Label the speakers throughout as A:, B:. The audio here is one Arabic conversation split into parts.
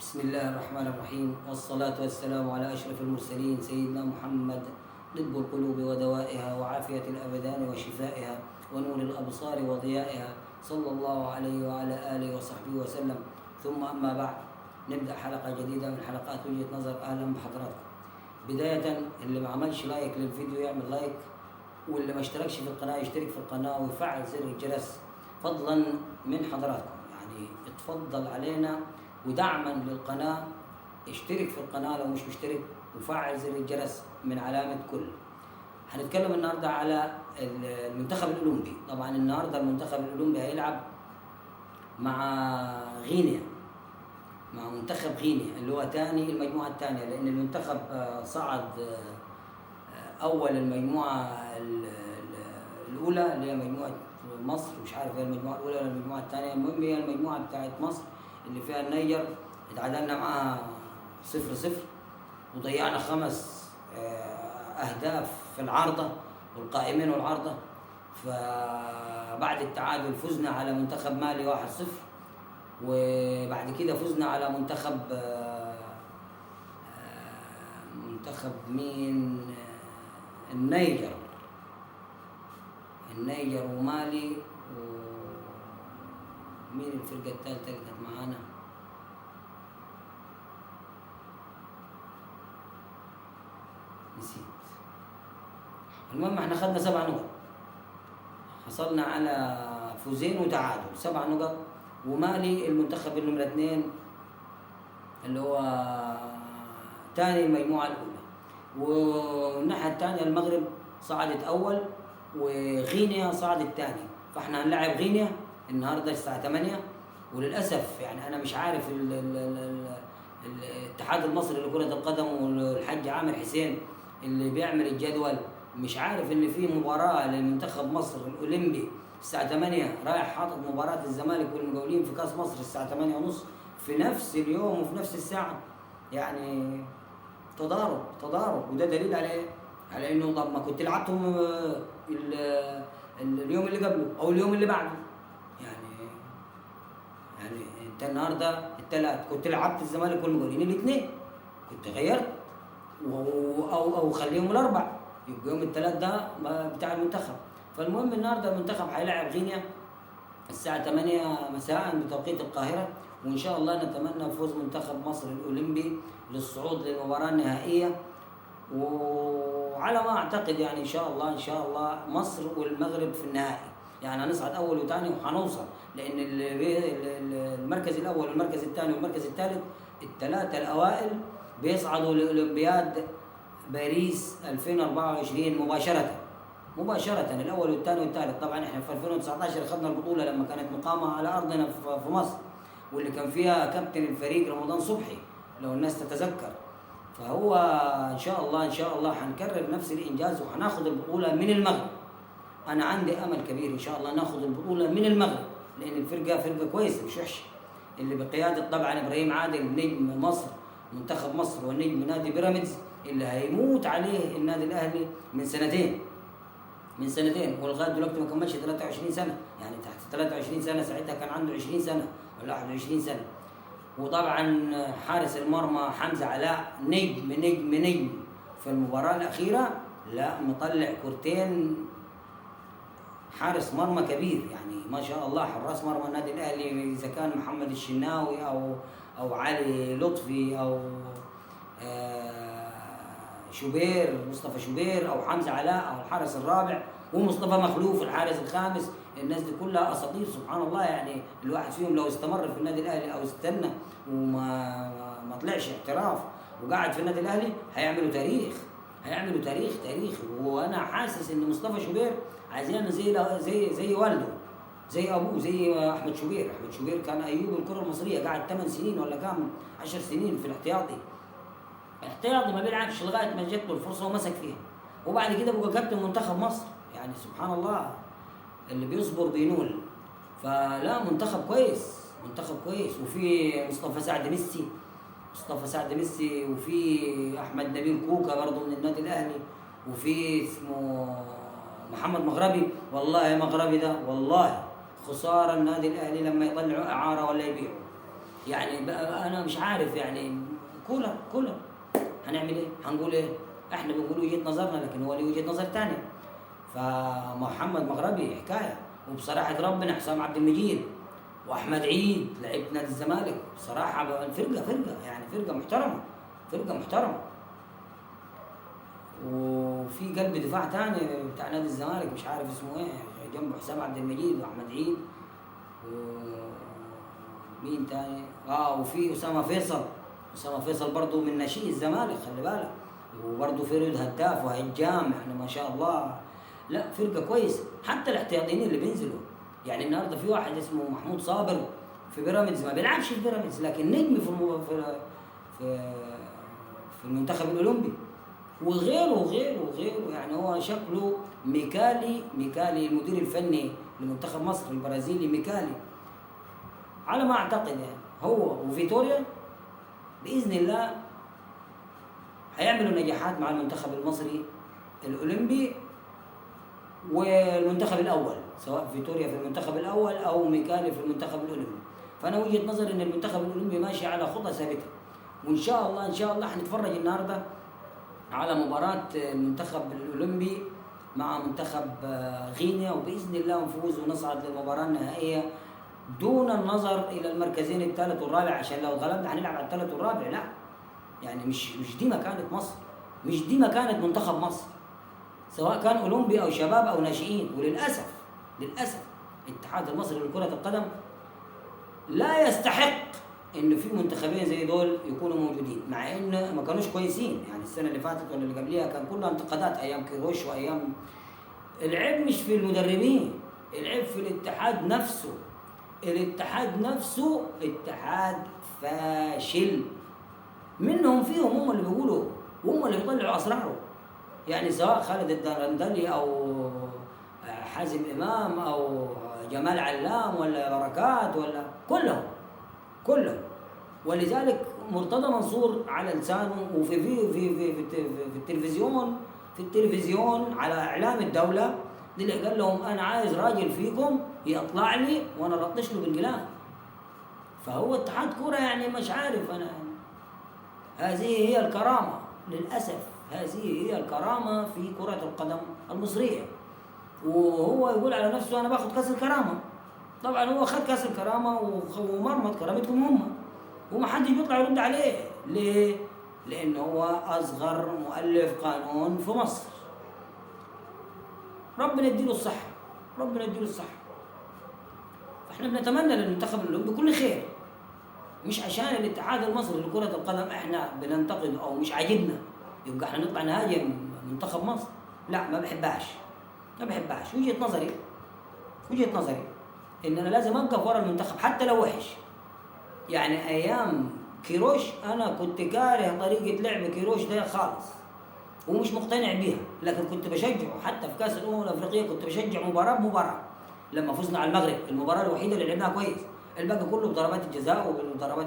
A: بسم الله الرحمن الرحيم، والصلاة والسلام على أشرف المرسلين سيدنا محمد، طب القلوب ودوائها وعافية الأبدان وشفائها ونور الأبصار وضيائها، صلى الله عليه وعلى آله وصحبه وسلم. ثم أما بعد، نبدأ حلقة جديدة من حلقات وجهة نظر. أهلا بحضراتكم. بداية، اللي ما عملش لايك للفيديو يعمل لايك، واللي ما اشتركش في القناة يشترك في القناة ويفعل زر الجرس فضلا من حضراتكم. يعني اتفضل علينا ودعما للقناة، اشترك في القناة لو مش مشترك وفعل زر الجرس من علامة كل. هنتكلم النهاردة على المنتخب الأولمبي. طبعا النهاردة المنتخب الأولمبي هيلعب مع غينيا، مع منتخب غينيا اللي هو تاني المجموعة الثانية، لأن المنتخب صعد أول المجموعة الأولى اللي هي مجموعة مصر، مش عارف هي المجموعة الأولى ولا المجموعة الثانية. المهم هي المجموعة بتاعت مصر اللي فيها النيجر، اتعادلنا معاها 0-0 وضيعنا 5 أهداف في العارضة والقائمين والعارضة. فبعد التعادل فزنا على منتخب مالي 1-0، وبعد كده فزنا على منتخب مين؟ النيجر ومالي. ومين الفرقة الثالثة اللي كانت معانا؟ نسيت. المهم احنا خدنا 7 نقط، حصلنا على فوزين وتعادل، 7 نقط. ومالي المنتخب النمرة 2 اللي هو تاني المجموعة الأولى، والناحية الثانية المغرب صعدت أول وغينيا صعدت ثاني. فاحنا هنلعب غينيا النهارده الساعة 8. وللأسف يعني أنا مش عارف الاتحاد المصري لكرة القدم والحاج عامر حسين اللي بيعمل الجدول، مش عارف ان في مباراة لمنتخب مصر الأولمبي الساعة 8 رايح حاطط مباراة الزمالك والمقاولين في كأس مصر الساعة 8:30 في نفس اليوم وفي نفس الساعة. يعني تضارب، وده دليل على انه طب ما كنت لعبتهم اليوم اللي قبله او اليوم اللي بعده. يعني انت النهارده الثلاث كنت لعبت الزمالك والمقاولين الاثنين، كنت غيرت او خليهم الاربع، يبقى يوم الثلاث ده بتاع المنتخب. فالمهم النهارده المنتخب هيلاعب غينيا الساعه 8 مساء بتوقيت القاهره، وان شاء الله نتمنى فوز منتخب مصر الاولمبي للصعود للمباراه النهائيه. وعلى ما اعتقد يعني ان شاء الله مصر والمغرب في النهائي، يعني هنصعد اول وثاني وهنوصل، لان المركز الاول والمركز الثاني والمركز الثالث الثلاثه الاوائل بيصعدوا لاولمبياد باريس 2024 مباشره الاول والثاني والثالث. طبعا احنا في 2019 اخذنا البطوله لما كانت مقامه على ارضنا في مصر، واللي كان فيها كابتن الفريق رمضان صبحي لو الناس تتذكر. فهو ان شاء الله هنكرر نفس الانجاز وهناخذ البطوله من المغرب. انا عندي امل كبير ان شاء الله ناخذ البطوله من المغرب، لان الفرقه كويسه مش وحشه، اللي بقياده طبعا ابراهيم عادل نجم مصر منتخب مصر ونجم نادي بيراميدز اللي هيموت عليه النادي الاهلي من سنتين ولغايه دلوقتي ما كملش 23 سنه، يعني تحت 23 سنه ساعتها كان عنده 20 سنه ولا 21 سنه. وطبعا حارس المرمى حمزه علاء نجم في المباراه الاخيره، لا مطلع كورتين، حارس مرمى كبير يعني ما شاء الله. حراس مرمى النادي الاهلي اذا كان محمد الشناوي او علي لطفي او مصطفى شوبير او حمزه علاء او الحارس الرابع ومصطفى مخلوف الحارس الخامس، الناس دي كلها اساطير سبحان الله. يعني الواحد فيهم لو استمر في النادي الاهلي او استنى وما طلعش احتراف وقعد في النادي الاهلي هيعملوا تاريخ. وانا حاسس ان مصطفى شوبير عايز يعمل زي والده، زي ابوه، زي احمد شوبير كان ايوب الكره المصريه، قعد 8 سنين ولا كام 10 سنين في الاحتياطي ما بيلعبش لغايه ما جت له الفرصه ومسك فيها، وبعد كده بقى كابتن منتخب مصر. يعني سبحان الله، اللي بيصبر بينول. فلا منتخب كويس. وفي مصطفى سعد ميسي وفي احمد نبيل كوكا برضه من النادي الاهلي، وفي اسمه محمد مغربي. والله مغربي ده والله خساره النادي الاهلي لما يطلعوا اعاره ولا يبيعوا. يعني بقى انا مش عارف يعني. كولر هنعمل ايه؟ هنقول ايه؟ احنا بنقول وجهه نظرنا، لكن هو له وجهه نظر ثانيه. فمحمد مغربي حكايه، وبصراحه ربنا حسام عبد المجيد واحمد عيد لعيبه نادي الزمالك بصراحه فرقه يعني فرقه محترمه، فرقه محترمه. وفي قلب دفاع ثاني بتاع نادي الزمالك مش عارف اسمه ايه، جنبه حسام عبد المجيد واحمد عيد ومين ثاني، وفي اسامه فيصل برضه من ناشئي الزمالك، خلي بالك. وبرضه فريد هداف وهجام، يعني ما شاء الله. لا فرقه كويسه، حتى الاحتياطيين اللي بينزلوا. يعني النهارده في واحد اسمه محمود صابر في بيراميدز، ما بيلعبش في بيراميدز لكن نجم في في المنتخب الاولمبي، وغيره. يعني هو شكله ميكالي المدير الفني لمنتخب مصر البرازيلي ميكالي، على ما اعتقد يعني هو وفيتوريا باذن الله هيعملوا نجاحات مع المنتخب المصري الاولمبي والمنتخب الاول، سواء فيتوريا في المنتخب الاول او ميكالي في المنتخب الاولمبي. فانا وجهه نظري ان المنتخب الاولمبي ماشي على خطى ثابته، وان شاء الله هنتفرج النهارده على مباراه المنتخب الاولمبي مع منتخب غينيا، وباذن الله نفوز ونصعد للمباراه النهائيه دون النظر الى المركزين الثالث والرابع، عشان لو غلبنا هنلعب على الثالث والرابع. لا يعني مش دي مكانه مصر، مش دي مكانه منتخب مصر، سواء كان اولمبي او شباب او ناشئين. وللاسف الاتحاد المصري لكره القدم لا يستحق انه في منتخبين زي دول يكونوا موجودين، مع انه ما كانوش كويسين. يعني السنه اللي فاتت ولا اللي قبليها كان كلها انتقادات ايام كيروش وايام. العيب مش في المدربين، العيب في الاتحاد نفسه. الاتحاد نفسه اتحاد فاشل، منهم فيهم هم اللي بيقولوا وهم اللي بيطلعوا اسراره. يعني سواء خالد الدرندلي او حازم امام او جمال علام ولا بركات ولا كلهم. ولذلك مرتضى منصور على لسانه وفي في في في في التلفزيون على اعلام الدوله اللي قال لهم انا عايز راجل فيكم يطلع لي وانا لطش له بالقلم. فهو اتحاد كوره يعني مش عارف انا. هذه هي الكرامه للاسف، هذه هي الكرامه في كره القدم المصريه. وهو يقول على نفسه انا باخذ كاس الكرامه. طبعا هو اخذ كاس الكرامه ومرمط كرامتكم هم، وما حدش بيطلع يرد عليه. ليه؟ لانه هو اصغر مؤلف قانون في مصر. ربنا يديله الصحه. فاحنا بنتمنى للمنتخب الاولمبي كل خير، مش عشان الاتحاد المصري لكره القدم احنا بننتقد او مش عاجبنا يبقى احنا نطلع نهاجم منتخب مصر. لا ما بحبهاش. وجهه نظري ان انا لازم اوقف ورا المنتخب حتى لو وحش. يعني ايام كيروش انا كنت كاره طريقه لعب كيروش ده خالص ومش مقتنع بيها، لكن كنت بشجعه. حتى في كاس الامم الافريقيه كنت بشجع مباراه لما فزنا على المغرب، المباراه الوحيده اللي لعبناها كويس. الباقي كله بضربات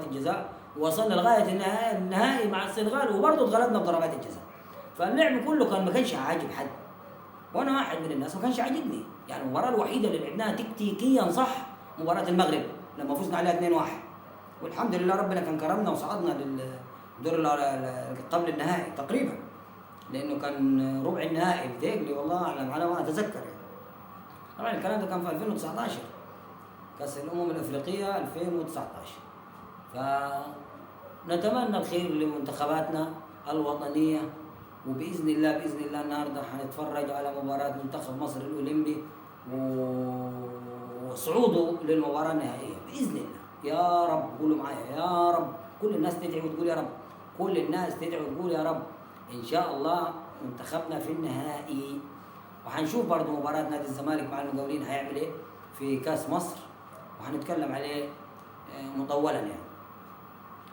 A: الجزاء ووصلنا لغايه النهائي مع السنغال وبرضه اتغلبنا بضربات الجزاء. فاللعب كله ما كانش عاجب حد، وانا واحد من الناس ما كانش عاجبني. يعني المباراه الوحيده اللي لعبناها تكتيكيا صح مباراه المغرب لما فزنا عليها 2-1، والحمد لله ربنا كان كرمنا وصعدنا للدور قبل النهائي تقريبا، لانه كان ربع النهائي بتهيألي والله اعلم على ما اتذكر. يعني طبعا الكلام ده كان في 2019 كاس الامم الافريقيه 2019. فنتمنى الخير لمنتخباتنا الوطنيه، وباذن الله النهارده حنتفرج على مباراه منتخب مصر الاولمبي وصعوده للمباراه النهائيه باذن الله. يا رب قولوا معايا يا رب، كل الناس تدعي وتقول يا رب، كل الناس تدعي وتقول يا رب. ان شاء الله منتخبنا في النهائي. وحنشوف برضه مباراه نادي الزمالك مع المقاولين هيعمل ايه في كاس مصر، وحنتكلم عليه مطولا. يعني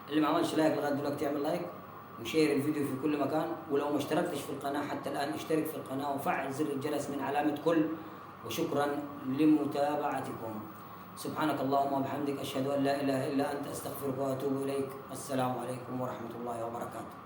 A: اللي ما عملش لايك لغايه دلوقتي يعمل لايك وشير الفيديو في كل مكان، ولو ما اشتركتش في القناه حتى الان اشترك في القناه وفعل زر الجرس من علامه كل. وشكرا لمتابعتكم. سبحانك اللهم وبحمدك أشهد أن لا إله إلا أنت أستغفرك وأتوب إليك. السلام عليكم ورحمة الله وبركاته.